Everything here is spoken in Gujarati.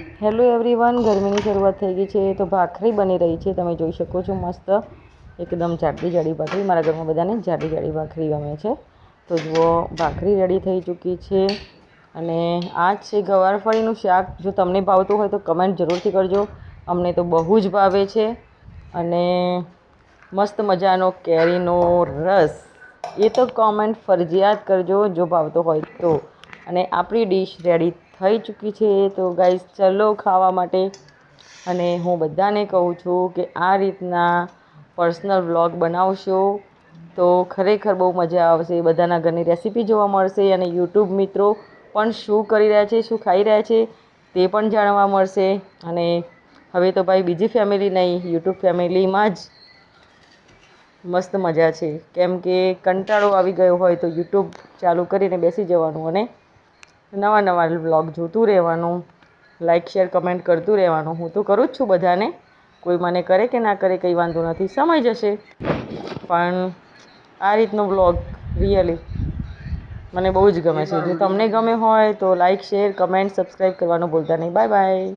હેલો એવરીવન, ગરમીની શરૂઆત થઈ ગઈ છે તો ભાખરી બની રહી છે. તમે જોઈ શકો છો મસ્ત એકદમ જાડી જાડી ભાખરી. મારા ઘરમાં બધાને જાડી જાડી ભાખરી ગમે છે. તો જુઓ ભાખરી રેડી થઈ ચૂકી છે. અને આ છે ગવારફળીનું શાક. જો તમને ભાવતું હોય તો કમેન્ટ જરૂરથી કરજો. અમને તો બહુ જ ભાવે છે. અને મસ્ત મજાનો કેરીનો રસ, એ તો કોમેન્ટ ફરજિયાત કરજો જો ભાવતો હોય તો. અને આપણી ડીશ રેડી થઈ ચૂકી છે. તો ગાઈસ ચલો ખાવા માટે. અને હું બધાને કહું છું કે આ રીતના પર્સનલ વ્લોગ બનાવશો તો ખરેખર બહુ મજા આવશે. બધાના ઘરની રેસીપી જોવા મળશે અને યુટ્યુબ મિત્રો પણ શું કરી રહ્યા છે, શું ખાઈ રહ્યા છે તે પણ જાણવા મળશે. અને હવે તો ભાઈ બીજી ફેમિલી નહીં, યુટ્યુબ ફેમિલીમાં જ મસ્ત મજા છે. કેમ કે કંટાળો આવી ગયો હોય તો યુટ્યુબ ચાલુ કરીને બેસી જવાનું અને નવા નવા વ્લોગ જોતું રહેવાનું. લાઇક શેર કમેન્ટ કરતું રહેવાનું. હું તો કરું જ છું બધાને. કોઈ મને કરે કે ના કરે કંઈ વાંધો નથી, સમય જશે. પણ આ રીતનો વ્લોગ રિયલી મને બહુ જ ગમે છે. જો તમને ગમે હોય તો લાઇક શેર કમેન્ટ સબસ્ક્રાઈબ કરવાનું ભૂલતા નહીં. Bye bye.